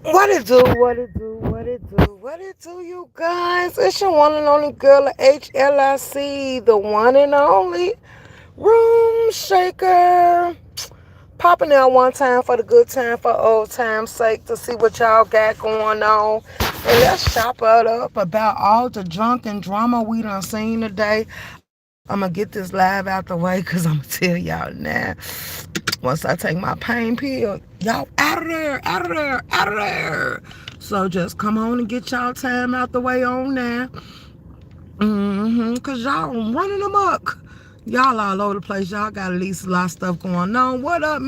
What it do, what it do, what it do, what it do, you guys? It's your one and only girl, H.L.I.C, the one and only Room Shaker. Popping out one time for the good time, for old time's sake, to see what y'all got going on. And let's chop it up about all the junk and drama we done seen today. I'm going to get this live out the way because I'm going to tell y'all now. Once I take my pain pill, y'all out of there, out of there, out of there. So just come on and get y'all time out the way on now. Cause y'all running amok. Y'all all over the place. Y'all got at least a lot of stuff going on. What up,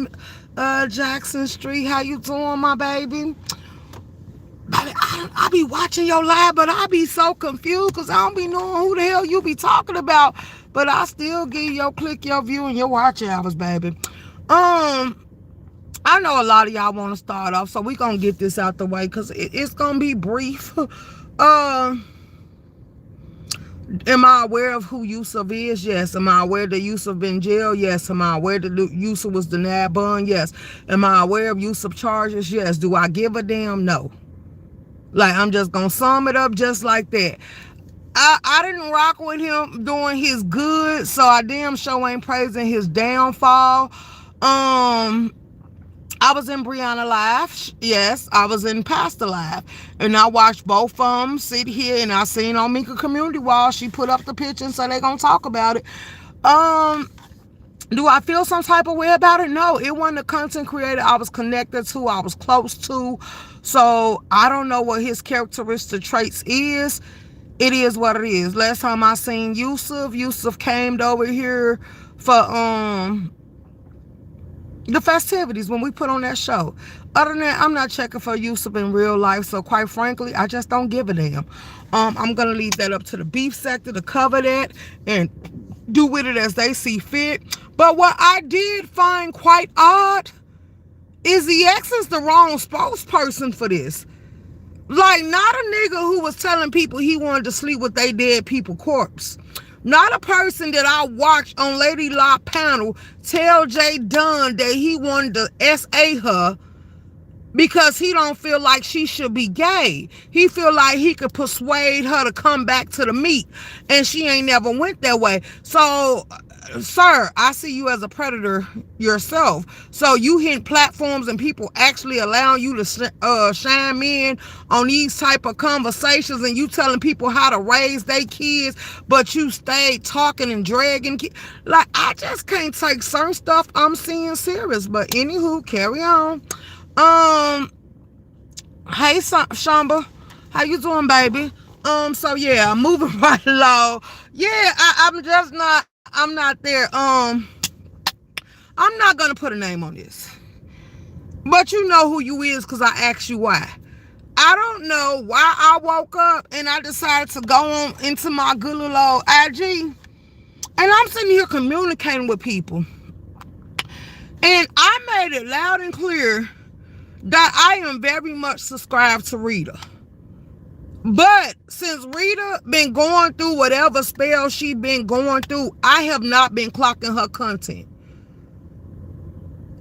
Jackson Street? How you doing, my baby? I be watching your live, but I be so confused because I don't be knowing who the hell you be talking about. But I still give your click, your view, and your watch hours, baby. I know a lot of y'all want to start off, so we gonna get this out the way because it's gonna be brief. uh Am I aware of who Yusuf is? Yes. Am I aware that Yusuf been in jail? Yes. Am I aware that Yusuf was denied bond? Yes. Am I aware of Yusuf charges? Yes. Do I give a damn? No. Like, I'm just gonna sum it up just like that. I didn't rock with him doing his good, so I damn sure ain't praising his downfall. I was in Brianna Live. Yes, I was in Pastor Live. And I watched both of them sit here, and I seen on Mika Community Wall, she put up the picture and said they gonna talk about it. Do I feel some type of way about it? No, it wasn't a content creator I was connected to, I was close to. So I don't know what his characteristic traits is. It is what it is. Last time I seen Yusuf came over here for the festivities when we put on that show. Other than that, I'm not checking for Yusuf in real life, so quite frankly, I just don't give a damn. I'm gonna leave that up to the beef sector to cover that and do with it as they see fit. But what I did find quite odd is the ex is the wrong spokesperson for this. Like, not a nigga who was telling people he wanted to sleep with they dead people corpse. Not a person that I watched on Lady Lock panel tell Jay Dunn that he wanted to SA her because he don't feel like she should be gay. He feel like he could persuade her to come back to the meet, and she ain't never went that way. So, sir, I see you as a predator yourself. So you hit platforms and people actually allowing you to chime in on these type of conversations, and you telling people how to raise their kids, but you stayed talking and dragging kids. Like, I just can't take certain stuff I'm seeing serious. But anywho, carry on. Hey, Shamba, how you doing, baby? So yeah, moving right along. Yeah, I'm not there. I'm not gonna put a name on this, but you know who you is because I asked you why. I don't know why I woke up and I decided to go on into my good little old IG, and I'm sitting here communicating with people, and I made it loud and clear that I am very much subscribed to Rita. But since Rita been going through whatever spell she been going through, I have not been clocking her content.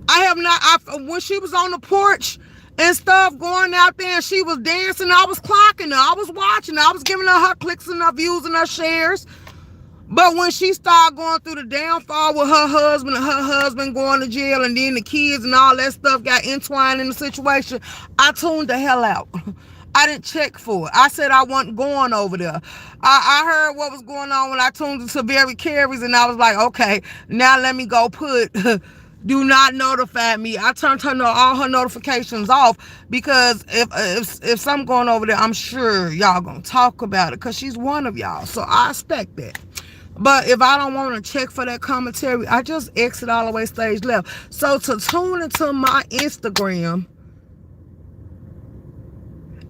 I have not. When she was on the porch and stuff, going out there and she was dancing, I was clocking her. I was watching her. I was giving her clicks and her views and her shares. But when she started going through the downfall with her husband and her husband going to jail and then the kids and all that stuff got entwined in the situation, I tuned the hell out. I didn't check for it. I said I wasn't going over there. I heard what was going on when I tuned into Barry Carey's, and I was like, okay, now let me go put do not notify me. I turned all her notifications off because if something going over there, I'm sure y'all gonna talk about it because she's one of y'all. So I expect that. But if I don't want to check for that commentary, I just exit all the way stage left. So to tune into my Instagram,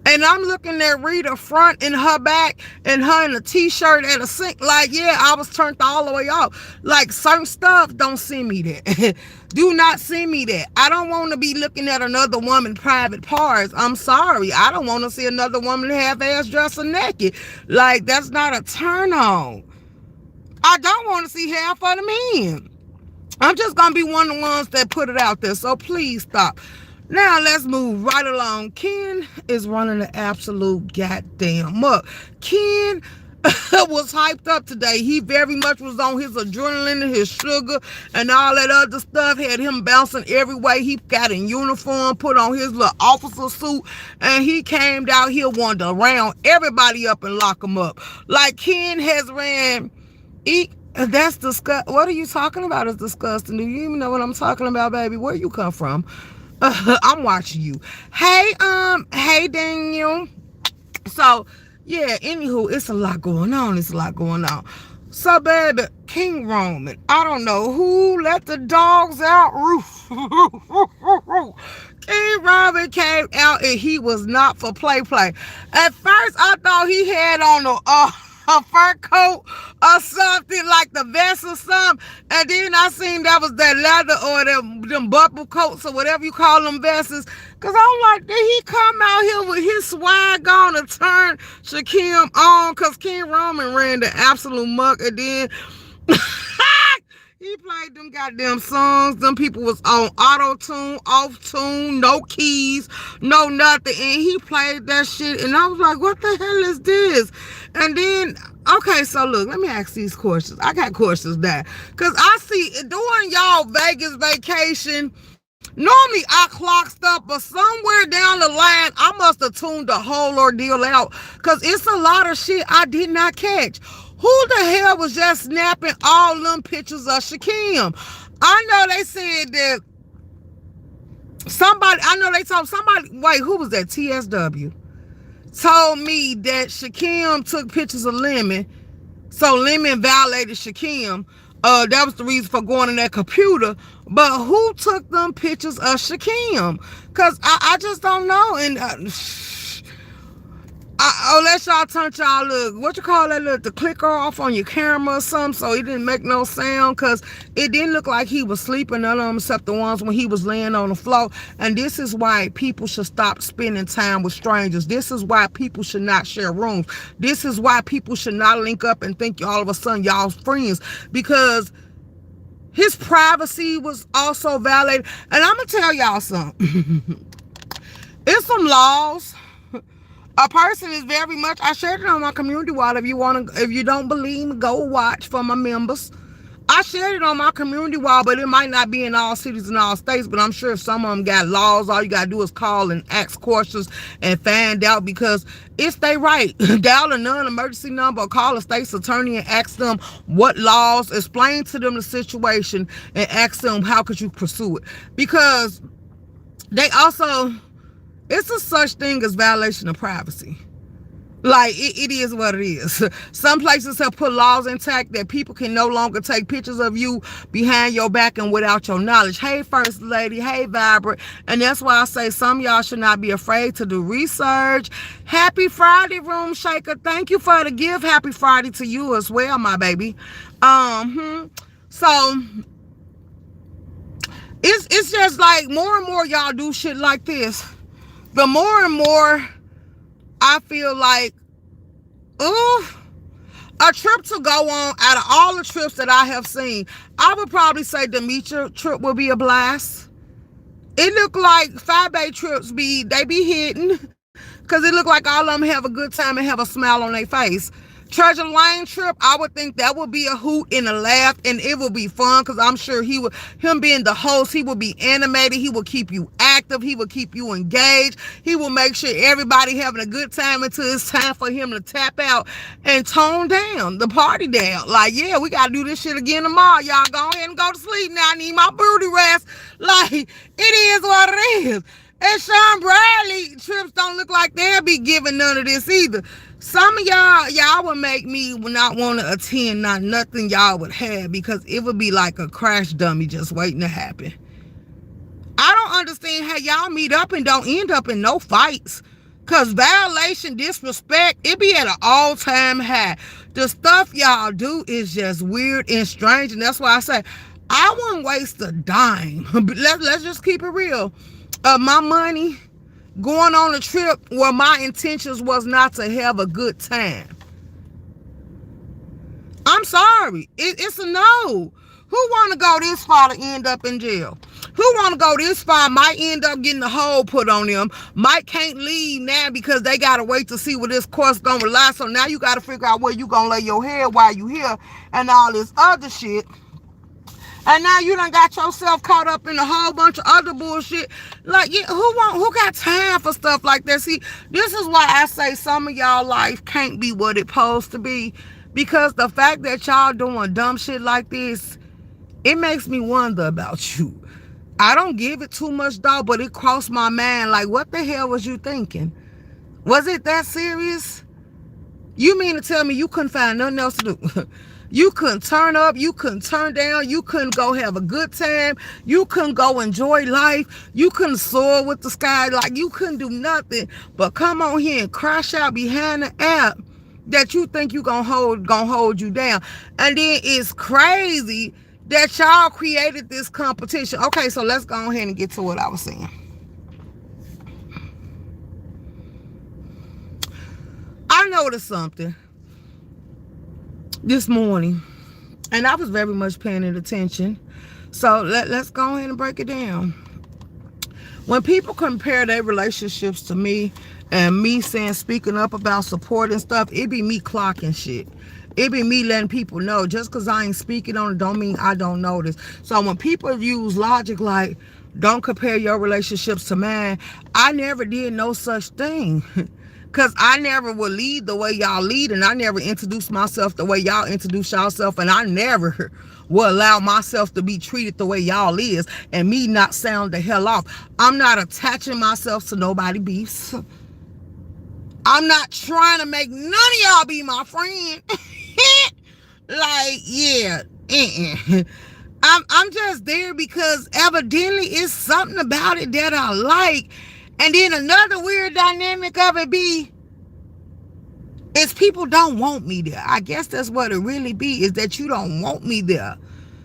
and I'm looking at Rita front and her back and her in a t-shirt and a sink. Like, yeah, I was turned all the way off. Like, certain stuff, don't send me that. Do not send me that. I don't want to be looking at another woman private parts. I'm sorry. I don't want to see another woman half-ass dressing naked. Like, that's not a turn on. I don't want to see half of the men. I'm just going to be one of the ones that put it out there. So please stop. Now let's move right along. Ken is running the absolute goddamn muck. Ken was hyped up today. He very much was on his adrenaline and his sugar and all that other stuff. Had him bouncing every way. He got in uniform, put on his little officer suit, and he came down here, wanted to round everybody up and lock them up. Like Ken has ran. That's disgusting. What are you talking about? It's disgusting. Do you even know what I'm talking about, baby? Where you come from? I'm watching you. Hey Daniel. So yeah, anywho, it's a lot going on. So baby, King Roman, I don't know who let the dogs out. King Roman came out and he was not for play. At first I thought he had on a fur coat or something, like the vest or something, and then I seen that was that leather or them bubble coats or whatever you call them vests. Cause I'm like, did he come out here with his swag on to turn Shakim on? Cause King Roman ran the absolute muck, and then he played them goddamn songs. Them people was on auto-tune, off-tune, no keys, no nothing. And he played that shit. And I was like, what the hell is this? And then, okay, so look, let me ask these questions. I got questions now. Because I see, during y'all Vegas vacation, normally I clock stuff, but somewhere down the line, I must have tuned the whole ordeal out. Because it's a lot of shit I did not catch. Who the hell was just snapping all them pictures of Shakim? I know they said that wait, who was that? TSW told me that Shakim took pictures of Lemon. So Lemon violated Shakim. That was the reason for going in that computer. But who took them pictures of Shakim? Because I just don't know. And unless y'all turn y'all the clicker off on your camera or something, so it didn't make no sound, because it didn't look like he was sleeping, none of them except the ones when he was laying on the floor. And this is why people should stop spending time with strangers. This is why people should not share rooms. This is why people should not link up and think all of a sudden y'all's friends, because his privacy was also violated. And I'm gonna tell y'all something. It's some laws. A person is very much, I shared it on my community wall. If you don't believe me, go watch for my members. I shared it on my community wall, but it might not be in all cities and all states, but I'm sure some of them got laws. All you gotta do is call and ask questions and find out, because it's they right. Dial a non-emergency number or call a state's attorney and ask them what laws, explain to them the situation, and ask them how could you pursue it. Because they also, it's a such thing as violation of privacy. Like, it is what it is. Some places have put laws intact that people can no longer take pictures of you behind your back and without your knowledge. Hey, First Lady. Hey, Vibrant. And that's why I say some of y'all should not be afraid to do research. Happy Friday, Room Shaker. Thank you for the gift. Happy Friday to you as well, my baby. So it's just like more and more y'all do shit like this, the more and more I feel like, a trip to go on. Out of all the trips that I have seen, I would probably say Demetria trip will be a blast. It look like 5-day trips be hitting, because it look like all of them have a good time and have a smile on their face. Treasure Lane trip, I would think that would be a hoot and a laugh, and it will be fun, because I'm sure him being the host, he will be animated, he will keep you active, he will keep you engaged, he will make sure everybody having a good time until it's time for him to tap out and tone down, the party down. Like, yeah, we got to do this shit again tomorrow. Y'all go ahead and go to sleep now. I need my booty rest. Like, it is what it is. And Sean Bradley trips don't look like they'll be giving none of this either. Some of y'all would make me not want to attend, not nothing y'all would have, because it would be like a crash dummy just waiting to happen. I don't understand how y'all meet up and don't end up in no fights. Because violation, disrespect, it be at an all-time high. The stuff y'all do is just weird and strange. And that's why I say, I wouldn't waste a dime. Let's just keep it real. My money going on a trip where my intentions was not to have a good time. I'm sorry. It's a no. Who want to go this far to end up in jail? Who want to go this far might end up getting a hold put on them, might can't leave now because they got to wait to see what this court's going to rely. So now you got to figure out where you going to lay your head while you here and all this other shit. And now you done got yourself caught up in a whole bunch of other bullshit. Like, yeah, who got time for stuff like that? See, this is why I say some of y'all life can't be what it's supposed to be. Because the fact that y'all doing dumb shit like this, it makes me wonder about you. I don't give it too much thought, but it crossed my mind. Like, what the hell was you thinking? Was it that serious? You mean to tell me you couldn't find nothing else to do? You couldn't turn up, you couldn't turn down, you couldn't go have a good time, you couldn't go enjoy life, you couldn't soar with the sky, like you couldn't do nothing but come on here and crash out behind the app that you think you gonna hold you down. And then it's crazy that y'all created this competition. Okay, so let's go ahead and get to what I was saying. I noticed something this morning, and I was very much paying attention. So let's go ahead and break it down. When people compare their relationships to me and me saying, speaking up about support and stuff, it be me clocking shit. It be me letting people know. Just because I ain't speaking on it don't mean I don't notice. So when people use logic like, don't compare your relationships to mine, I never did no such thing. Because I never would lead the way y'all lead, and I never introduced myself the way y'all introduce yourself, and I never will allow myself to be treated the way y'all is, and me not sound the hell off. I'm not attaching myself to nobody beefs. I'm not trying to make none of y'all be my friend. Like, yeah. I'm just there because evidently it's something about it that I like. And then another weird dynamic of it is people don't want me there. I guess that's what it really be, is that you don't want me there.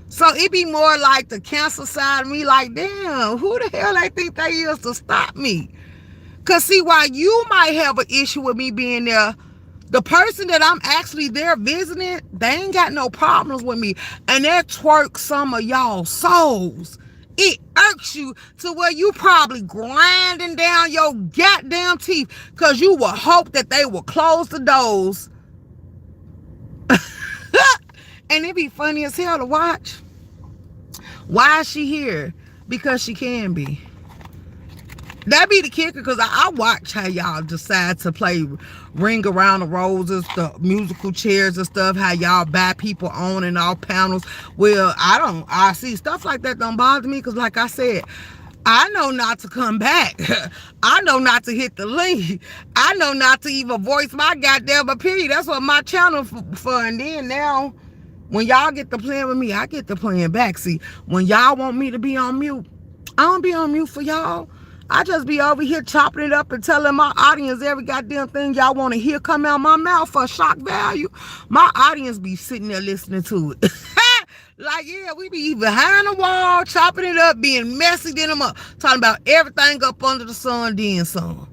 So it be more like the cancer side of me, like, damn, who the hell they think they is to stop me? Because see, while you might have an issue with me being there, the person that I'm actually there visiting, they ain't got no problems with me. And that twerks some of y'all souls. It irks you to where you probably grinding down your goddamn teeth because you will hope that they will close the doors. And it be funny as hell to watch. Why is she here? Because she can be. That be the kicker, because I watch how y'all decide to play Ring Around the Roses, the musical chairs and stuff, how y'all buy people on and off panels. Well, I see stuff like that don't bother me, because like I said, I know not to come back. I know not to hit the link. I know not to even voice my goddamn opinion. That's what my channel for. And then now, when y'all get to playing with me, I get to playing back. See, when y'all want me to be on mute, I don't be on mute for y'all. I just be over here chopping it up and telling my audience every goddamn thing y'all want to hear come out my mouth for shock value. My audience be sitting there listening to it. Like, yeah, we be behind the wall, chopping it up, being messy, then I'm up, talking about everything up under the sun, then some.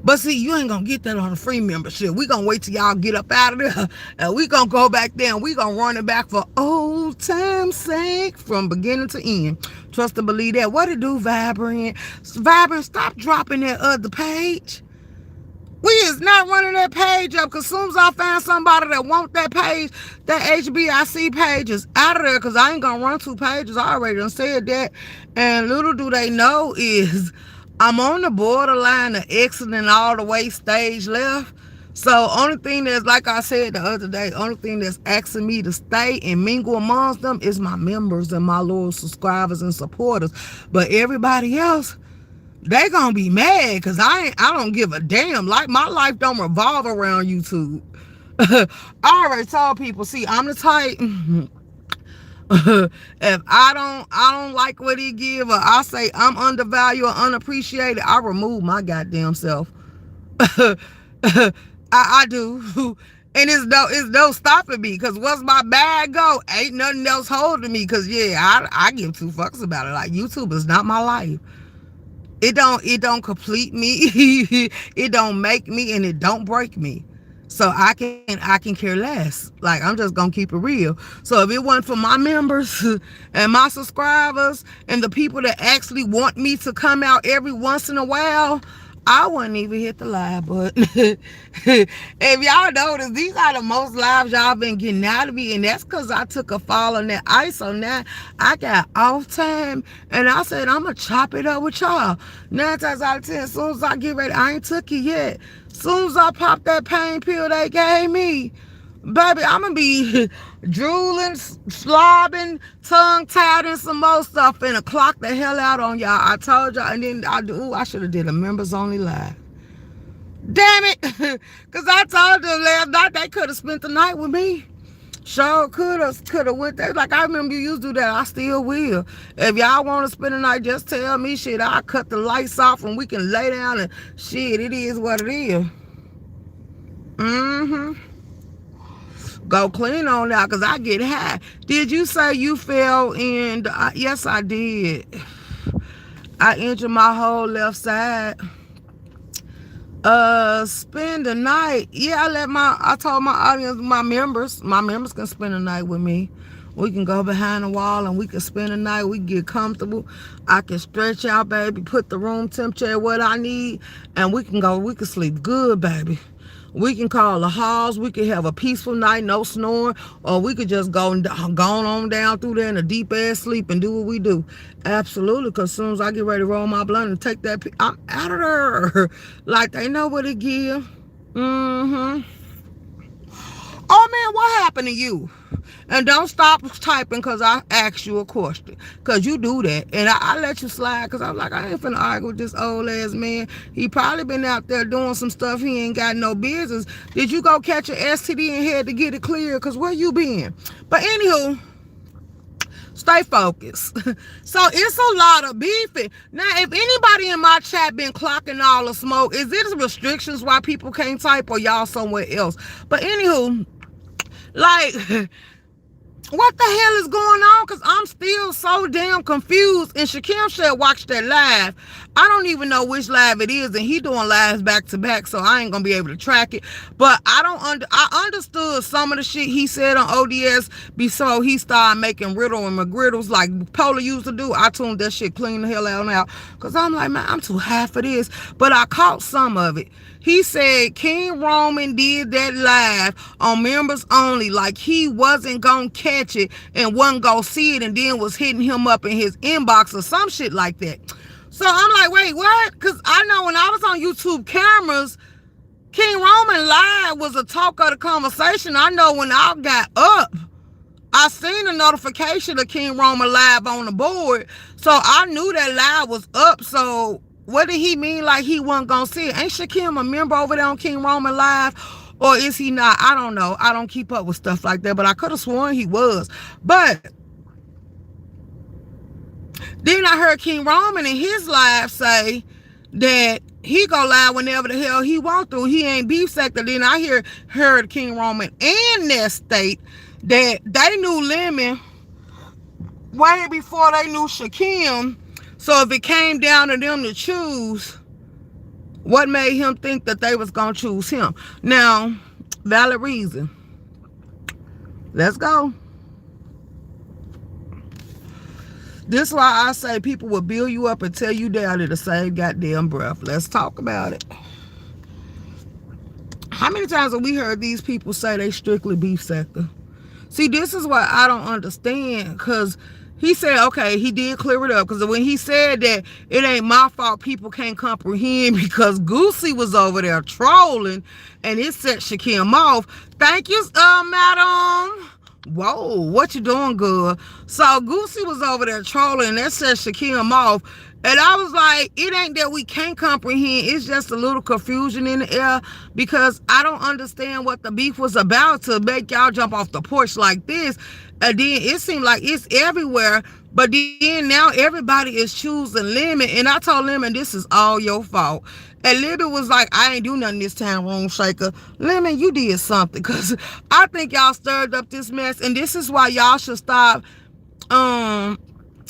But see, you ain't gonna get that on a free membership. We gonna wait till y'all get up out of there, and we gonna go back there, and we gonna run it back for old time's sake from beginning to end. Trust and believe that. What it do, Vibrant? Vibrant, stop dropping that other page. We is not running that page up, because as soon as I find somebody that want that page, that HBIC page is out of there, because I ain't gonna run 2 pages. I already done said that. And little do they know is I'm on the borderline of exiting all the way stage left. So only thing that's, like I said the other day, only thing that's asking me to stay and mingle amongst them is my members and my loyal subscribers and supporters. But everybody else, they gonna be mad because I don't give a damn. Like, my life don't revolve around YouTube. I already told people, see, I'm the type. If I don't like what he give, or I say I'm undervalued or unappreciated, I remove my goddamn self. I do. And it's no stopping me, because once my bag go, ain't nothing else holding me, because yeah, I give 2 fucks about it. Like, YouTube is not my life. It don't complete me. It don't make me, and it don't break me. So I can care less. Like, I'm just gonna keep it real. So if it wasn't for my members and my subscribers and the people that actually want me to come out every once in a while, I wouldn't even hit the live button. If y'all notice, these are the most lives y'all been getting out of me, and that's because I took a fall on that ice. So now I got off time, and I said I'm gonna chop it up with y'all. 9 times out of 10, as soon as I get ready, I ain't took it yet. Soon as I pop that pain pill they gave me, baby, I'm gonna be drooling, slobbing, tongue-tied, and some more stuff, and clock the hell out on y'all. I told y'all, and then I should have did a members only live. Damn it, because I told them last night they could have spent the night with me. Sure could have went there. Like, I remember you used to do that. I still will. If y'all want to spend the night, just tell me. Shit, I'll cut the lights off and we can lay down and shit. It is what it is. Go clean on now, because I get high. Did you say you fell in? Yes, I did. I injured my whole left side. Spend the night. Yeah, I told my audience, my members can spend the night with me. We can go behind the wall and we can spend the night. We can get comfortable. I can stretch out, baby, put the room temperature at what I need, and we can sleep good, baby. We can call the halls. We can have a peaceful night, no snoring, or we could just go on down through there in a deep ass sleep and do what we do. Absolutely, because as soon as I get ready to roll my blunt and take that, I'm out of there. Like, they know what it give. Oh man, what happened to you? And don't stop typing because I asked you a question. Because you do that. And I let you slide because I'm like, I ain't finna argue with this old ass man. He probably been out there doing some stuff he ain't got no business. Did you go catch an STD and had to get it cleared? Because where you been? But anywho, stay focused. So it's a lot of beefing. Now, if anybody in my chat been clocking all the smoke, is it restrictions why people can't type or y'all somewhere else? But anywho, like... what the hell is going on? Because I'm still so damn confused. And Shakim said watch that live. I don't even know which live it is. And he doing lives back to back. So I ain't going to be able to track it. But I understood some of the shit he said on ODS before he started making riddle and McGriddles like Polar used to do. I tuned that shit clean the hell out. Because I'm like, man, I'm too high for this. But I caught some of it. He said King Roman did that live on members only, like he wasn't gonna catch it and wasn't gonna see it, and then was hitting him up in his inbox or some shit like that. So I'm like, wait, what? Because I know when I was on YouTube cameras, King Roman live was a talk of the conversation. I know when I got up, I seen a notification of King Roman live on the board, so I knew that live was up. So what did he mean like he wasn't gonna see it? Ain't Shakim a member over there on King Roman Live? Or is he not? I don't know. I don't keep up with stuff like that, but I could have sworn he was. But then I heard King Roman in his live say that he go live whenever the hell he want to. He ain't beef sector. Then I heard King Roman and that state that they knew Lemon way before they knew Shakim. So if it came down to them to choose, what made him think that they was going to choose him? Now, valid reason. Let's go. This is why I say people will build you up and tell you down in the same goddamn breath. Let's talk about it. How many times have we heard these people say they strictly beef sector? See, this is what I don't understand, because he said, okay, he did clear it up, because when he said that it ain't my fault people can't comprehend because Goosey was over there trolling and it set Shakim off. Thank you, madam. Whoa, what you doing, good? So Goosey was over there trolling and that set Shakim off. And I was like, it ain't that we can't comprehend. It's just a little confusion in the air because I don't understand what the beef was about to make y'all jump off the porch like this. And then it seemed like it's everywhere. But then now everybody is choosing Lemon. And I told Lemon, this is all your fault. And Lemon was like, I ain't do nothing this time, Room Shaker. Lemon, you did something. Because I think y'all stirred up this mess. And this is why y'all should stop.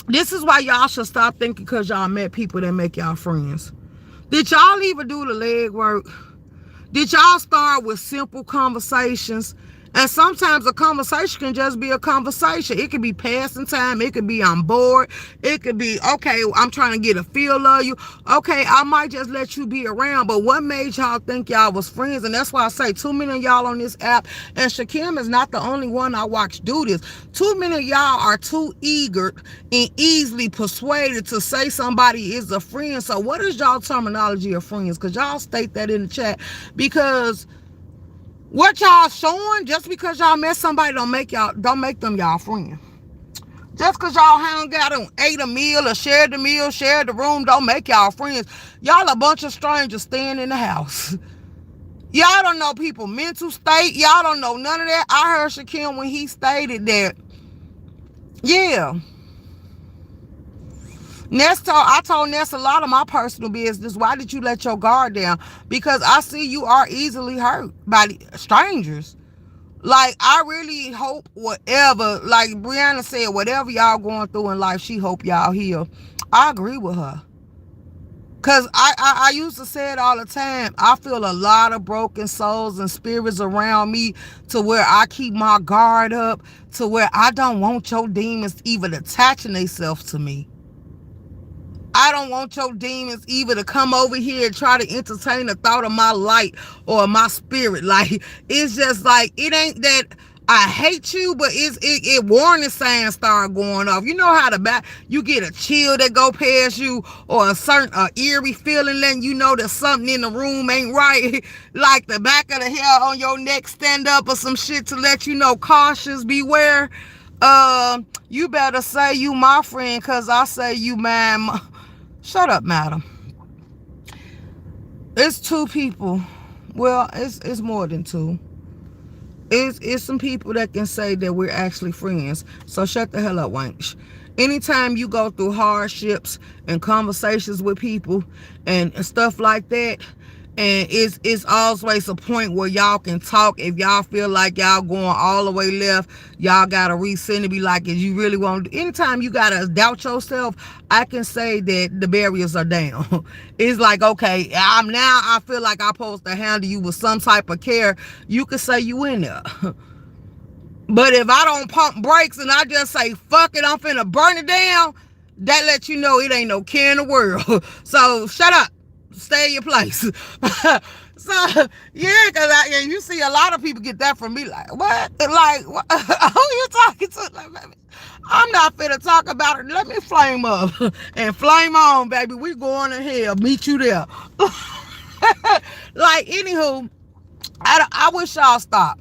This is why y'all should stop thinking because y'all met people that make y'all friends. Did y'all even do the leg work? Did y'all start with simple conversations? And sometimes a conversation can just be a conversation. It could be passing time. It could be I'm bored. It could be, okay, I'm trying to get a feel of you. Okay, I might just let you be around. But what made y'all think y'all was friends? And that's why I say too many of y'all on this app, and Shakim is not the only one I watch do this. Too many of y'all are too eager and easily persuaded to say somebody is a friend. So what is y'all terminology of friends? Because y'all state that in the chat. Because what y'all showing, just because y'all met somebody don't make them y'all friend. Just because y'all hung out and ate a meal or shared the meal, shared the room, don't make y'all friends. Y'all a bunch of strangers staying in the house. Y'all don't know people mental state. Y'all don't know none of that. I heard Shakim when he stated that, yeah. I told Ness a lot of my personal business. Why did you let your guard down? Because I see you are easily hurt by strangers. Like, I really hope whatever, like Brianna said, whatever y'all going through in life, she hope y'all heal. I agree with her. Because I used to say it all the time. I feel a lot of broken souls and spirits around me to where I keep my guard up, to where I don't want your demons even attaching themselves to me. I don't want your demons either to come over here and try to entertain the thought of my light or my spirit. Like, it's just like, it ain't that I hate you, but it warning signs start going off. You know how you get a chill that go past you, or a certain eerie feeling letting you know that something in the room ain't right. Like the back of the hair on your neck stand up or some shit to let you know, cautious, beware. You better say you my friend, cause I say you mine. Shut up, madam. It's two people. Well, it's more than two. It's some people that can say that we're actually friends. So shut the hell up, wench. Anytime you go through hardships and conversations with people and stuff like that, and it's always a point where y'all can talk. If y'all feel like y'all going all the way left, y'all gotta resend and be like, if you really want, anytime you gotta doubt yourself, I can say that the barriers are down. It's like, okay, I feel like I'm supposed to handle you with some type of care. You can say you in there. But if I don't pump brakes and I just say, fuck it, I'm finna burn it down, that lets you know it ain't no care in the world. So shut up. Stay in your place. So, yeah, because you see a lot of people get that from me. Like, what? Like, what? Who you talking to? Like, baby, I'm not finna talk about it. Let me flame up. And flame on, baby. We going to hell. Meet you there. Like, anywho, I wish y'all stop.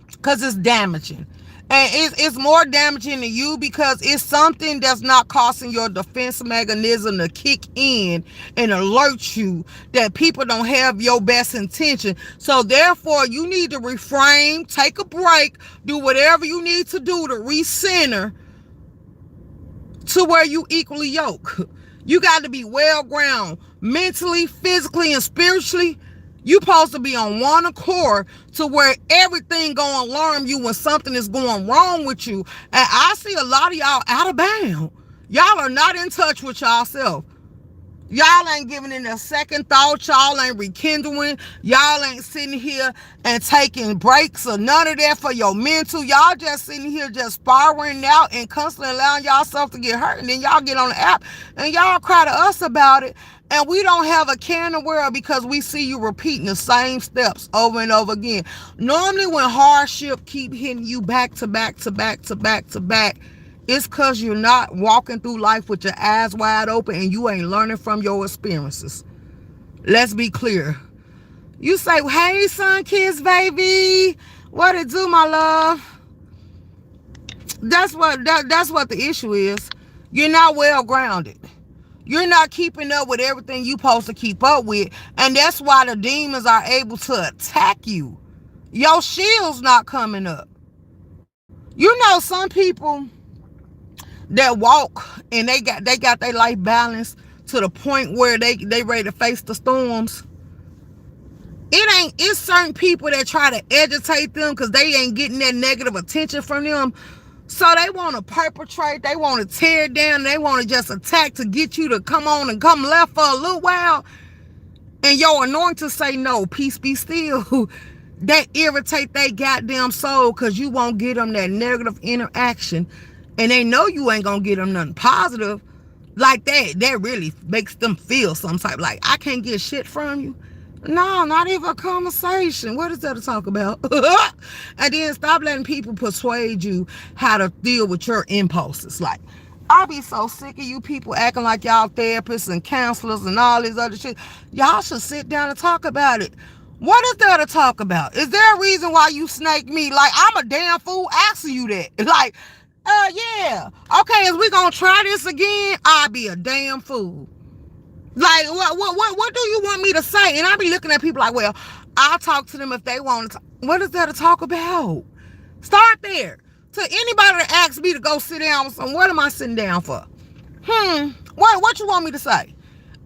Because it's damaging. And it's more damaging to you because it's something that's not causing your defense mechanism to kick in and alert you that people don't have your best intention. So therefore, you need to refrain, take a break, do whatever you need to do to recenter to where you equally yoke. You got to be well grounded mentally, physically, and spiritually. You supposed to be on one accord to where everything gonna alarm you when something is going wrong with you. And I see a lot of y'all out of bounds. Y'all are not in touch with yourself. Y'all ain't giving it a second thought. Y'all ain't rekindling. Y'all ain't sitting here and taking breaks or none of that for your mental. Y'all just sitting here just spiraling out and constantly allowing yourself to get hurt. And then y'all get on the app and y'all cry to us about it. And we don't have a care in the world because we see you repeating the same steps over and over again. Normally when hardship keep hitting you back to back to back to back to back, it's because you're not walking through life with your eyes wide open and you ain't learning from your experiences. Let's be clear. You say, hey, son, kiss, baby. What it do, my love? That's what the issue is. You're not well grounded. You're not keeping up with everything you're supposed to keep up with. And that's why the demons are able to attack you. Your shield's not coming up. You know, some people that walk and they got their life balanced to the point where they ready to face the storms. It's certain people that try to agitate them because they ain't getting that negative attention from them. So they want to perpetrate, they want to tear down, they want to just attack to get you to come on and come left for a little while. and your anointing say no, peace be still. That irritate they goddamn soul because you won't get them that negative interaction, and they know you ain't gonna get them nothing positive like that. That really makes them feel some type like, I can't get shit from you. No, not even a conversation. What is there to talk about? And then stop letting people persuade you how to deal with your impulses. Like, I be so sick of you people acting like y'all therapists and counselors and all this other shit. Y'all should sit down and talk about it. What is there to talk about? Is there a reason why you snake me? Like, I'm a damn fool asking you that. Like, yeah. Okay, is we gonna try this again? I'll be a damn fool. Like, what do you want me to say? And I be looking at people like, well, I'll talk to them if they want to. What is there to talk about? Start there. To anybody that asks me to go sit down with someone, what am I sitting down for? What you want me to say?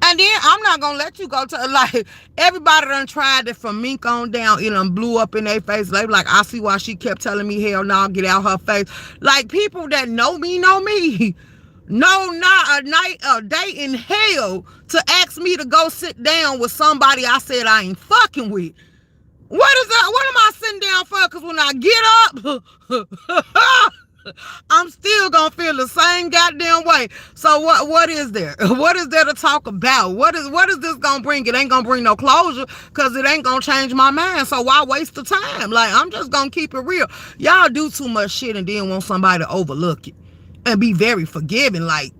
And then I'm not gonna let you go to, like, everybody done tried it from Mink on down. It done blew up in their face. They be like, I see why she kept telling me, hell no, get out her face. Like, people that know me know me. No, not a day in hell to ask me to go sit down with somebody I said I ain't fucking with. What is that? What am I sitting down for? Because when I get up, I'm still gonna feel the same goddamn way. So what is there? What is there to talk about? What is this gonna bring? It ain't gonna bring no closure because it ain't gonna change my mind. So why waste the time? Like, I'm just gonna keep it real. Y'all do too much shit and then want somebody to overlook it and be very forgiving. Like,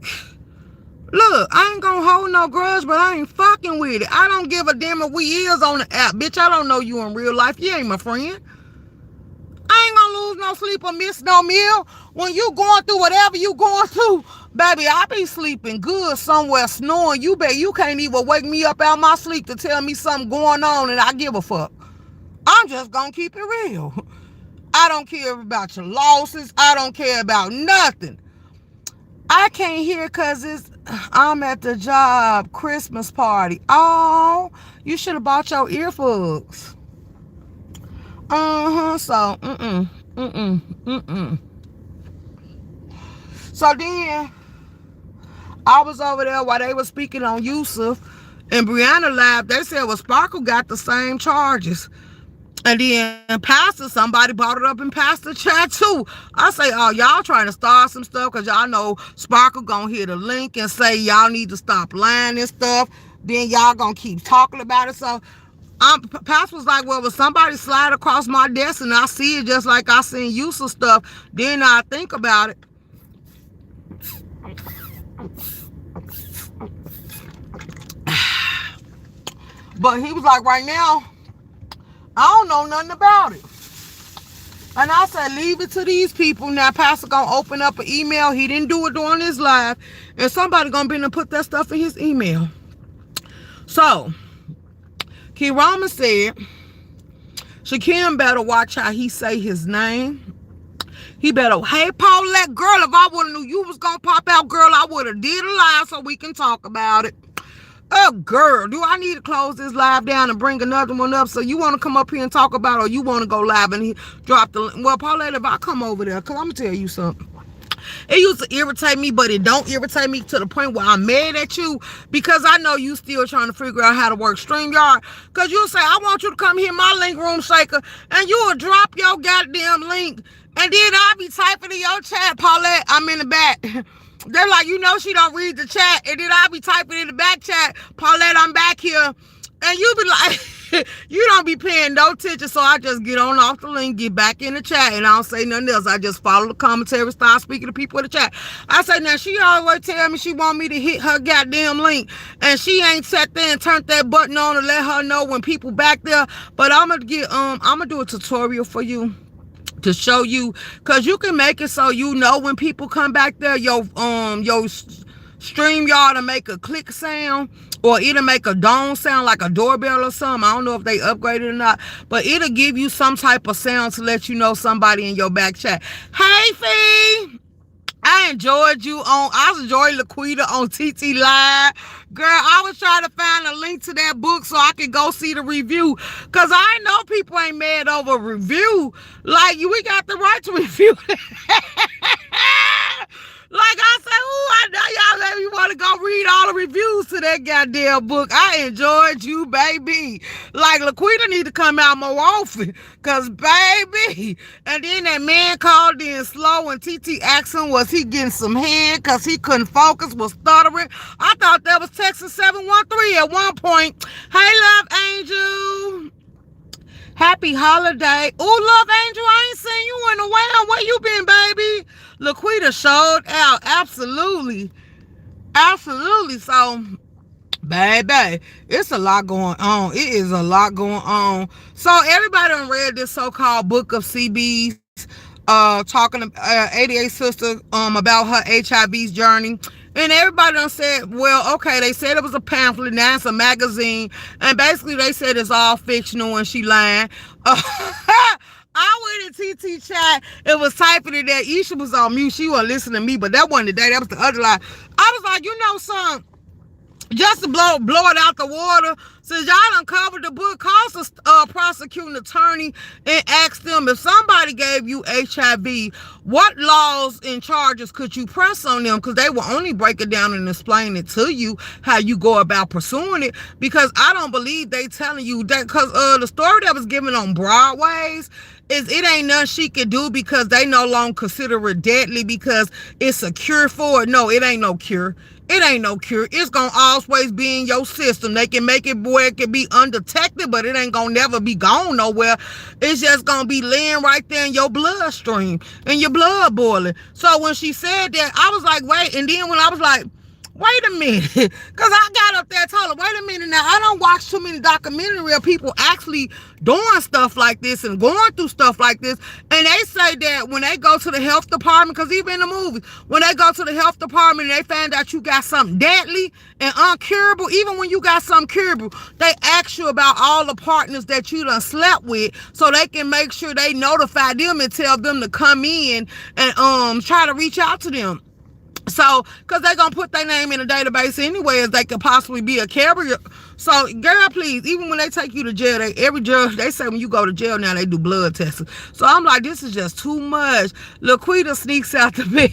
look, I ain't gonna hold no grudge, but I ain't fucking with it. I don't give a damn if we is on the app. Bitch, I don't know you in real life. You ain't my friend. I ain't gonna lose no sleep or miss no meal. When you going through whatever you going through, baby, I be sleeping good somewhere snoring. You bet you can't even wake me up out my sleep to tell me something going on and I give a fuck. I'm just gonna keep it real. I don't care about your losses. I don't care about nothing. I can't hear because I'm at the job Christmas party. Oh, you should have bought your earplugs. So, So then, I was over there while they were speaking on Yusuf and Brianna Lab. They said, well, Sparkle got the same charges. And then somebody brought it up in Pastor chat too. I say, oh, y'all trying to start some stuff because y'all know Sparkle gonna hit a link and say y'all need to stop lying and stuff. Then y'all gonna keep talking about it. So Pastor was like, well, when somebody slide across my desk and I see it just like I seen Yusuf stuff, then I think about it. But he was like, right now, I don't know nothing about it. And I said, leave it to these people. Now, Pastor gonna open up an email. He didn't do it during his live. And somebody gonna be able to put that stuff in his email. So, Kirama said, Shakim better watch how he say his name. He better, hey, Paulette, girl, if I would have knew you was gonna pop out, girl, I would have did a live so we can talk about it. Oh, girl, do I need to close this live down and bring another one up? So you want to come up here and talk about it, or you want to go live and drop the link? Well, Paulette, if I come over there, because I'm going to tell you something. It used to irritate me, but it don't irritate me to the point where I'm mad at you because I know you still trying to figure out how to work Streamyard. Because you'll say, I want you to come here, my link room shaker, and you will drop your goddamn link. And then I'll be typing in your chat, Paulette, I'm in the back. They're like, you know, she don't read the chat. And then I'll be typing in the back chat, Paulette, I'm back here. And you be like, you don't be paying no attention. So I just get on off the link, get back in the chat, and I don't say nothing else. I just follow the commentary, start speaking to people in the chat. I say, now, she always tell me she want me to hit her goddamn link. And she ain't sat there and turned that button on to let her know when people back there. But I'm going to do a tutorial for you to show you, because you can make it so you know when people come back there, your StreamYard will make a click sound, or it'll make a dong sound like a doorbell or something. I don't know if they upgraded or not, but it'll give you some type of sound to let you know somebody in your back chat. Hey, Fee! I enjoyed Laquita on TT Live. Girl, I was trying to find a link to that book so I could go see the review. Because I know people ain't mad over a review. Like, we got the right to review. Like I said, ooh, I know y'all made me want to go read all the reviews to that goddamn book. I enjoyed you, baby. Like, Laquita need to come out more often. Because, baby. And then that man called in slow and TT asked him, was he getting some head because he couldn't focus, was stuttering. I thought that was Texas 713 at one point. Hey, love, Angel. Happy holiday. Ooh, love, Angel, I ain't seen you in a while. Where you been, baby? Laquita showed out. Absolutely. Absolutely. So, baby, it's a lot going on. It is a lot going on. So, everybody done read this so-called book of CB's talking to 88 sister about her HIV's journey. And everybody done said, well, okay, they said it was a pamphlet, now it's a magazine. And basically they said it's all fictional and she lying. I went in TT chat and was typing it there. Isha was on mute. She wasn't listening to me, but that wasn't the day. That was the other lie. I was like, you know, son, just to blow it out the water, since y'all done covered the book, call the prosecuting attorney and ask them, if somebody gave you HIV, what laws and charges could you press on them? Because they will only break it down and explain it to you, how you go about pursuing it. Because I don't believe they telling you that, because the story that was given on Broadway's, is it ain't nothing she can do because they no longer consider it deadly because it's a cure for it. No, it ain't no cure. It ain't no cure. It's gonna always be in your system. They can make it where it can be undetected, but it ain't gonna never be gone nowhere. It's just gonna be laying right there in your bloodstream and your blood boiling. So when she said that, I was like, wait. And then when I was like, wait a minute, because I got up there and told her, wait a minute now, I don't watch too many documentaries of people actually doing stuff like this and going through stuff like this. And they say that when they go to the health department, because even in the movie, when they go to the health department and they find out you got something deadly and uncurable, even when you got something curable, they ask you about all the partners that you done slept with so they can make sure they notify them and tell them to come in and try to reach out to them. So, because they're going to put their name in a database anyway, as they could possibly be a carrier. So, girl, please, even when they take you to jail, every judge, they say when you go to jail now, they do blood testing. So, I'm like, this is just too much. Laquita sneaks out the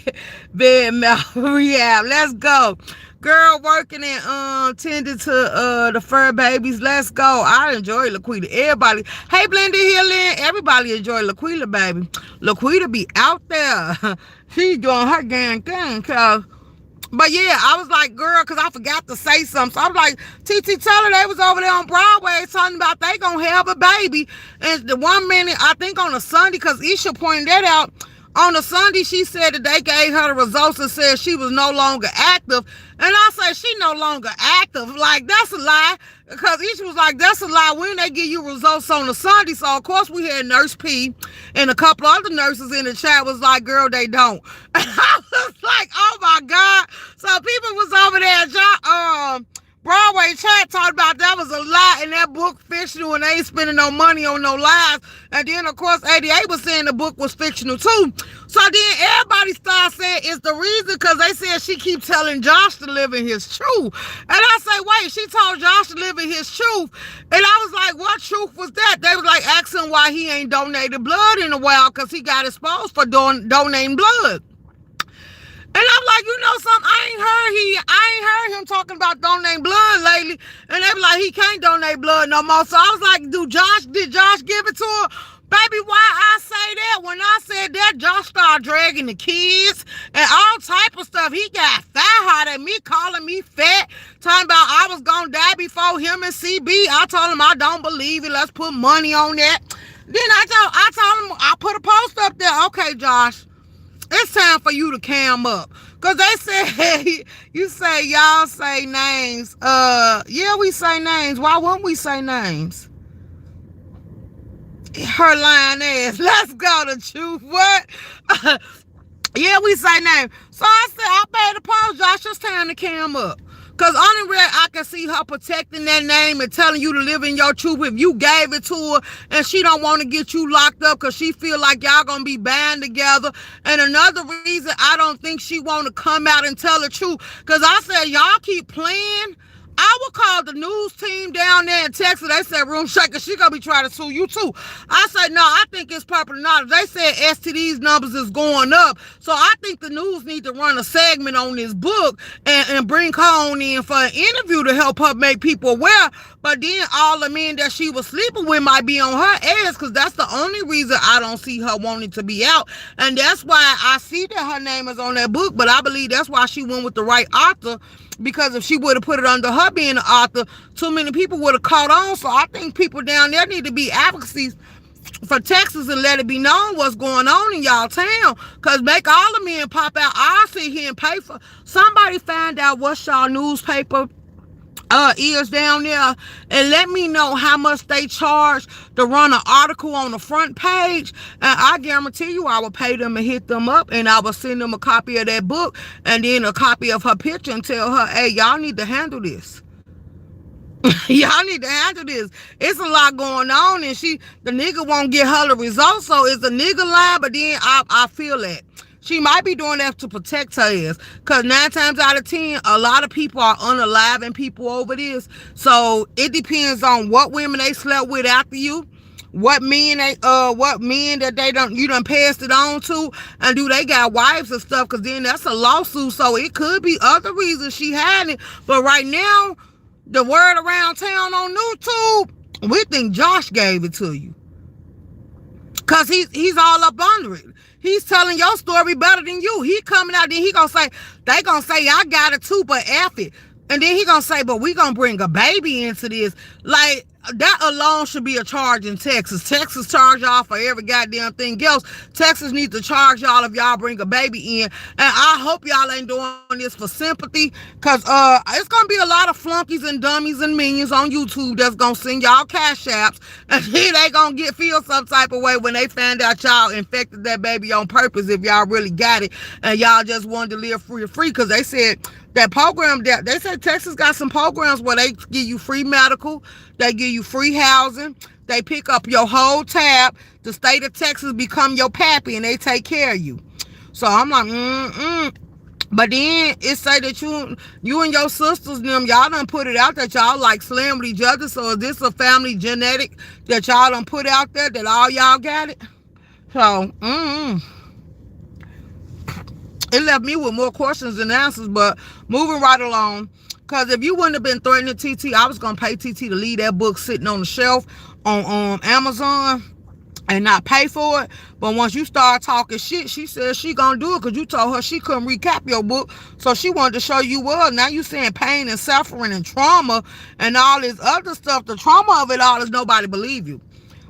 bed mouth rehab. Let's go. Girl working and tending to the fur babies. Let's go. I enjoy Laquita. Everybody. Hey, Blended Healing. Everybody enjoy Laquita, baby. Laquita be out there. She's doing her damn thing. But yeah, I was like, girl, because I forgot to say something. So I was like, TT tell her they was over there on Broadway talking about they gonna have a baby. And the 1 minute, I think on a Sunday, because Isha pointed that out, on a Sunday, she said that they gave her the results and said she was no longer active. And I said, she no longer active. Like, that's a lie. Because Isha was like, that's a lie. When they give you results on a Sunday. So, of course, we had Nurse P and a couple other nurses in the chat was like, girl, they don't. And I was like, oh, my God. So, people was over there at Broadway chat talking about that was a lie and that book fictional and they ain't spending no money on no lies. And then, of course, 88 was saying the book was fictional, too. So then everybody started saying it's the reason because they said she keep telling Josh to live in his truth. And I say, wait, she told Josh to live in his truth. And I was like, what truth was that? They was like asking why he ain't donated blood in a while because he got exposed for donating blood. And I'm like, you know something? I ain't heard him talking about donating blood lately. And they be like, he can't donate blood no more. So I was like, did Josh give it to her? Baby, why I say that? When I said that, Josh started dragging the kids and all type of stuff. He got fat at me, calling me fat, talking about I was gonna die before him and CB. I told him I don't believe it. Let's put money on that. Then I told him I put a post up there. Okay, Josh, it's time for you to cam up. Because they said, you say y'all say names. Yeah, we say names. Why wouldn't we say names? Her lying ass. Let's go to truth. What? Yeah, we say names. So I said, I made a post, Josh. It's time to cam up. Because only way I can see her protecting that name and telling you to live in your truth if you gave it to her and she don't want to get you locked up because she feel like y'all going to be band together. And another reason I don't think she want to come out and tell the truth because I said, y'all keep playing. I would call the news team down there in Texas. They said Room Shaker, she gonna be trying to sue you too. I said, no, I think it's popular knowledge. They said STDs numbers is going up. So I think the news need to run a segment on this book and bring her on in for an interview to help her make people aware. But then all the men that she was sleeping with might be on her ass, because that's the only reason I don't see her wanting to be out. And that's why I see that her name is on that book, but I believe that's why she went with the right author, because if she would have put it under her being the author, too many people would have caught on. So I think people down there need to be advocacy for Texas and let it be known what's going on in y'all town, because make all the men pop out. I'll sit here and pay for somebody find out what y'all newspaper is down there, and let me know how much they charge to run an article on the front page, and I guarantee you I will pay them and hit them up, and I will send them a copy of that book and then a copy of her picture and tell her, hey, y'all need to handle this. Y'all need to handle this. It's a lot going on, and the nigga won't get her the results, so it's a nigga lie, but then I feel that she might be doing that to protect her ass, because 9 times out of 10, a lot of people are unaliving people over this. So it depends on what women they slept with after you, what men that you done passed it on to, and do they got wives and stuff, because then that's a lawsuit. So it could be other reasons she had it. But right now, the word around town on YouTube, we think Josh gave it to you, because he's all up under it. He's telling your story better than you. He coming out, then he gonna say, they gonna say, I got it too, but F it. And then he gonna say, but we gonna bring a baby into this. Like, that alone should be a charge in Texas. Texas charge y'all for every goddamn thing else. Texas needs to charge y'all if y'all bring a baby in. And I hope y'all ain't doing this for sympathy, because it's gonna be a lot of flunkies and dummies and minions on YouTube that's gonna send y'all cash apps, and then they gonna feel some type of way when they find out y'all infected that baby on purpose, if y'all really got it and y'all just wanted to live free, because they said that program, that they said Texas got some programs where they give you free medical, they give you free housing, they pick up your whole tab. The state of Texas become your pappy, and they take care of you. So I'm like, But then it say that you and your sisters, y'all done put it out that y'all like slam with each other. So is this a family genetic that y'all done put out there that all y'all got it? So, it left me with more questions than answers, but moving right along. Because if you wouldn't have been threatening TT, I was going to pay TT to leave that book sitting on the shelf on Amazon and not pay for it. But once you start talking shit, she said she going to do it, because you told her she couldn't recap your book. So she wanted to show you well. Now you saying pain and suffering and trauma and all this other stuff. The trauma of it all is nobody believe you.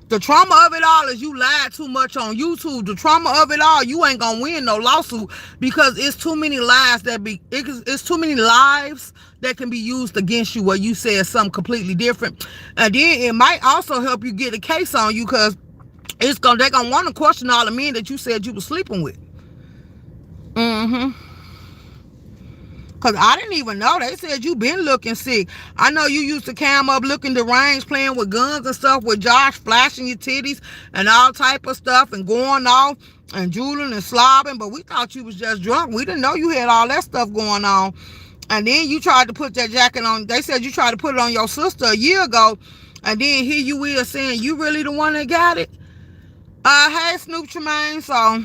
The trauma of it all is you lied too much on YouTube. The trauma of it all, you ain't gonna win no lawsuit, because it's too many lies it's too many lives that can be used against you where you said something completely different. And then it might also help you get a case on you, because they're gonna want to question all the men that you said you were sleeping with. Because I didn't even know. They said you been looking sick. I know you used to cam up looking deranged, playing with guns and stuff with Josh, flashing your titties and all type of stuff and going off and drooling and slobbing, but we thought you was just drunk. We didn't know you had all that stuff going on. And then you tried to put that jacket on. They said you tried to put it on your sister a year ago, and then here you is saying you really the one that got it. Hey, Snoop Tremaine. So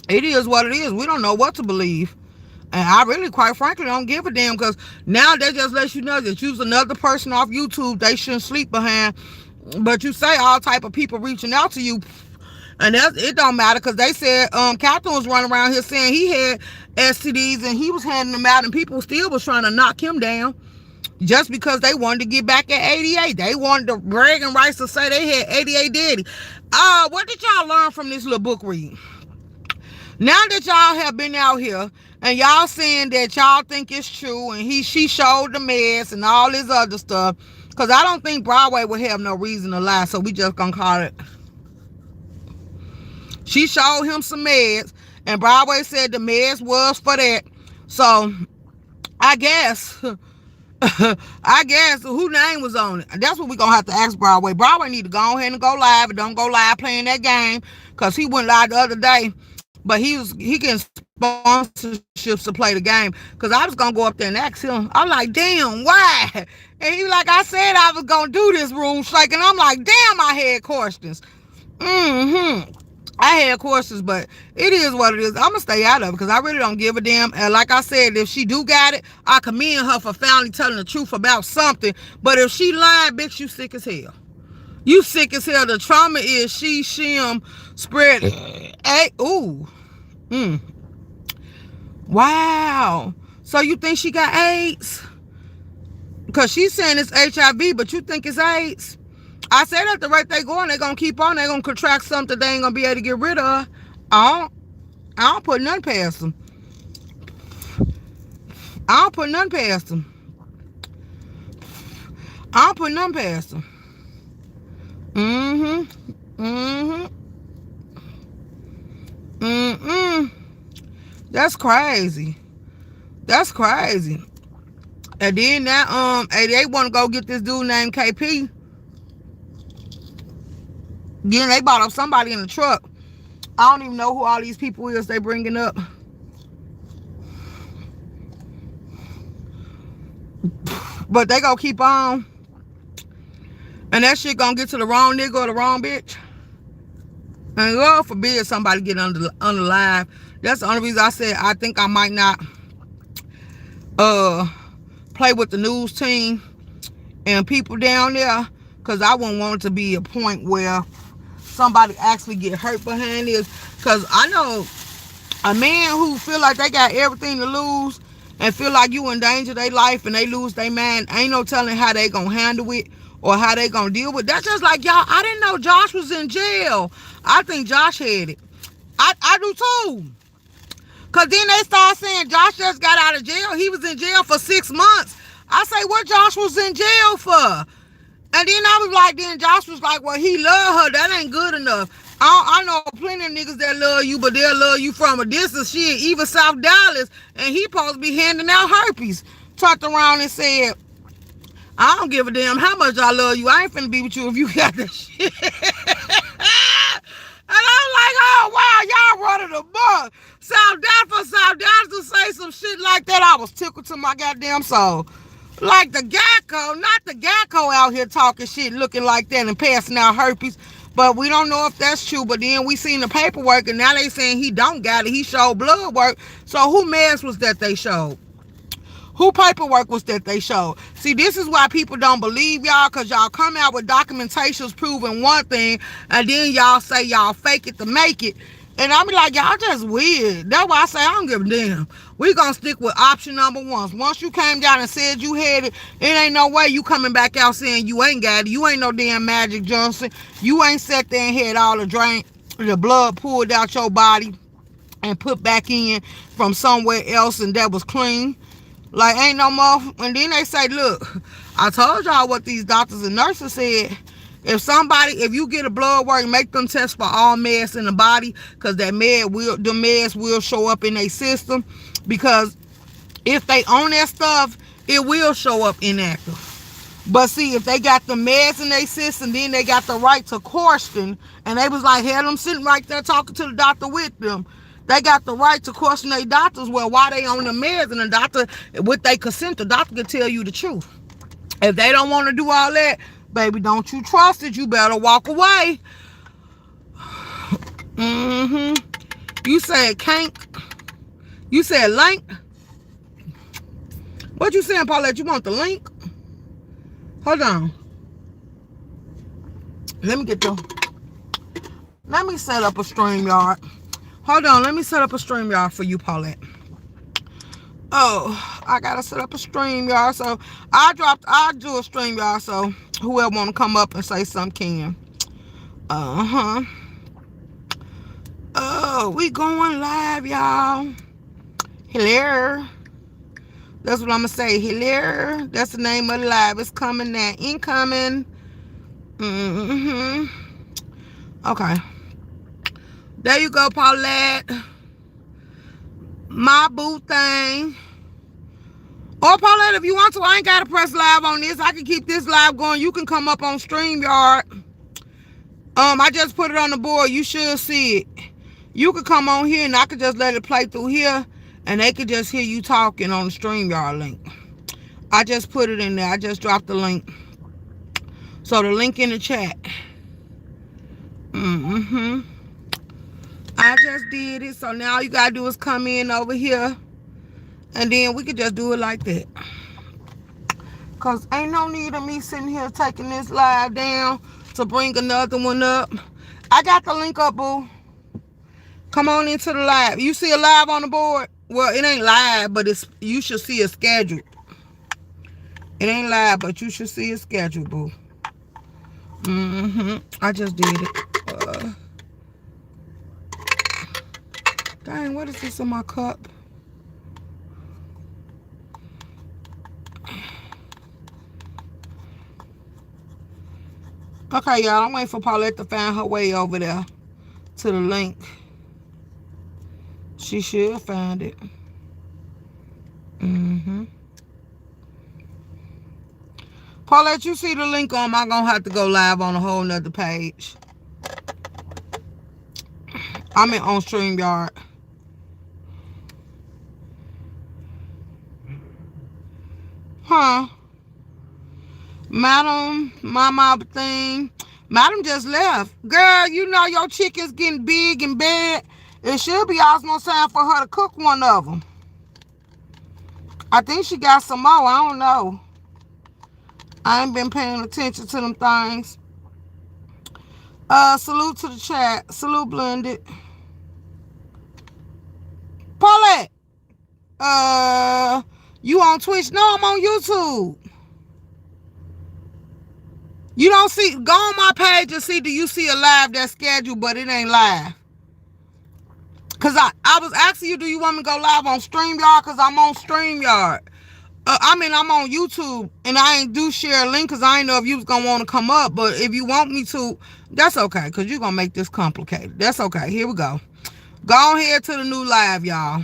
it is what it is. We don't know what to believe. And I really, quite frankly, don't give a damn, because now they just let you know that you's another person off YouTube they shouldn't sleep behind. But you say all type of people reaching out to you, and it don't matter, because they said Captain was running around here saying he had STDs and he was handing them out, and people still was trying to knock him down just because they wanted to get back at 88. They wanted the bragging rights to say they had 88 daddy. What did y'all learn from this little book read? Now that y'all have been out here and y'all saying that y'all think it's true, and she showed the meds and all this other stuff, because I don't think Broadway would have no reason to lie, so we just gonna call it. She showed him some meds, and Broadway said the meds was for that. So I guess who name was on it? That's what we gonna have to ask Broadway. Broadway need to go ahead and go live, and don't go live playing that game, because he went live the other day but he getting sponsorships to play the game. Cause I was gonna go up there and ask him. I'm like, damn, why? And he was like, I said I was gonna do this room shaking. I'm like, damn, I had questions. I had questions, but it is what it is. I'm gonna stay out of it because I really don't give a damn. And like I said, if she do got it, I commend her for finally telling the truth about something. But if she lied, bitch, you sick as hell. You sick as hell. The trauma is shim spread. Hey, ooh. Wow. So you think she got AIDS? Because she's saying it's HIV, but you think it's AIDS? I said at the rate they going, they're going to keep on. They're going to contract something they ain't going to be able to get rid of. I don't put none past them. I don't put none past them. I don't put none past them. That's crazy. That's crazy. And then that they want to go get this dude named KP. Then they bought up somebody in the truck. I don't even know who all these people is they bringing up. But they gonna keep on. And that shit gonna get to the wrong nigga or the wrong bitch. And God forbid somebody get under live. That's the only reason I said I think I might not play with the news team and people down there. Because I wouldn't want it to be a point where somebody actually get hurt behind this. Because I know a man who feel like they got everything to lose and feel like you endanger their life and they lose their mind, ain't no telling how they gonna handle it or how they gonna deal with it. That's just like, y'all, I didn't know Josh was in jail. I think Josh had it. I do too. Because then they start saying Josh just got out of jail. He was in jail for 6 months. I say, what Josh was in jail for? And then I was like, then Josh was like, well, he love her. That ain't good enough. I know plenty of niggas that love you, but they'll love you from a distance. Shit, even South Dallas. And he supposed to be handing out herpes. Turned around and said, I don't give a damn how much I love you. I ain't finna be with you if you got that shit. And I'm like, oh, wow, y'all running the mug. South Dallas to say some shit like that, I was tickled to my goddamn soul. Like the Gacko, not the Gacko out here talking shit, looking like that and passing out herpes. But we don't know if that's true. But then we seen the paperwork, and now they saying he don't got it. He showed blood work. So who meds was that they showed? Who paperwork was that they showed? See, this is why people don't believe y'all, because y'all come out with documentations proving one thing, and then y'all say y'all fake it to make it. And I be like, y'all just weird. That's why I say I don't give a damn. We gonna stick with option number one. Once you came down and said you had it, it ain't no way you coming back out saying you ain't got it. You ain't no damn Magic Johnson. You ain't sat there and had all the blood pulled out your body and put back in from somewhere else and that was clean. Like, ain't no more. And then they say, look, I told y'all what these doctors and nurses said. If you get a blood work, make them test for all meds in the body, because the meds will show up in their system. Because if they own that stuff, it will show up inactive. But see, if they got the meds in their system, then they got the right to question. And they was like, had them sitting right there talking to the doctor with them. They got the right to question their doctors, well, why they on the meds, and the doctor, with their consent, the doctor can tell you the truth. If they don't want to do all that, baby, don't you trust it. You better walk away. You said can't. You said link. What you saying, Paulette? You want the link? Hold on. Let me set up a StreamYard. Hold on. Let me set up a StreamYard for you, Paulette. Oh, I gotta set up a StreamYard. So I'll do a StreamYard so whoever want to come up and say something can. Oh, we going live, y'all. Hello. That's what I'm gonna say. Hello. That's the name of the live. It's coming now. Incoming. Okay. There you go, Paulette. My boo thing. Or Paulette, if you want to, I ain't gotta press live on this. I can keep this live going. You can come up on StreamYard. I just put it on the board. You should see it. You could come on here and I could just let it play through here and they could just hear you talking on the StreamYard link. I just put it in there. I just dropped the link. So the link in the chat. I just did it. So now all you gotta do is come in over here. And then we could just do it like that. Cause ain't no need of me sitting here taking this live down to bring another one up. I got the link up, boo. Come on into the live. You see a live on the board? Well, it ain't live, but you should see a schedule. It ain't live, but you should see a schedule, boo. I just did it. Dang, what is this in my cup? Okay, y'all, I'm waiting for Paulette to find her way over there to the link. She should find it. Paulette, you see the link on? I'm going to have to go live on a whole nother page. I'm on StreamYard. Huh? Madam, mama thing. Madam just left. Girl, you know your chicken's getting big and bad. It should be almost time for her to cook one of them. I think she got some more. I don't know. I ain't been paying attention to them things. Salute to the chat. Salute, Blended. Paulette. You on Twitch? No, I'm on YouTube. You don't see, go on my page and see, do you see a live that's scheduled, but it ain't live? Because I was asking you, do you want me to go live on StreamYard? Because I'm on StreamYard. I'm on YouTube, and I ain't do share a link because I ain't know if you was going to want to come up. But if you want me to, that's okay, because you're going to make this complicated. That's okay. Here we go. Go on here to the new live, y'all.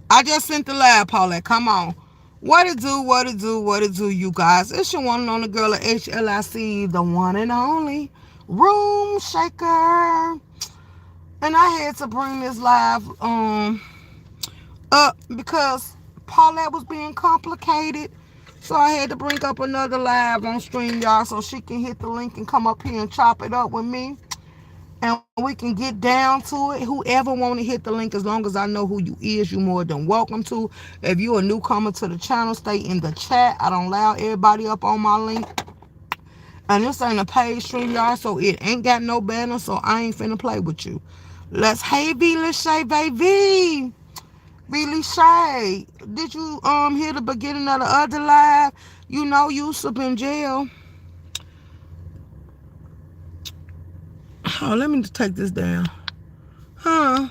I just sent the live, Paulette. Come on. What it do, you guys? It's your one and only girl at H.L.I.C, the one and only Room Shaker. And I had to bring this live up because Paulette was being complicated. So I had to bring up another live on StreamYard so she can hit the link and come up here and chop it up with me. And we can get down to it. Whoever want to hit the link, as long as I know who you is, you more than welcome to. If you a newcomer to the channel, stay in the chat. I don't allow everybody up on my link. And this ain't a paid StreamYard, so it ain't got no banner, so I ain't finna play with you. Hey, V-Lishay, baby. V-Lishay. Did you hear the beginning of the other live? You know Yusuf in jail. Oh, let me take this down. Huh?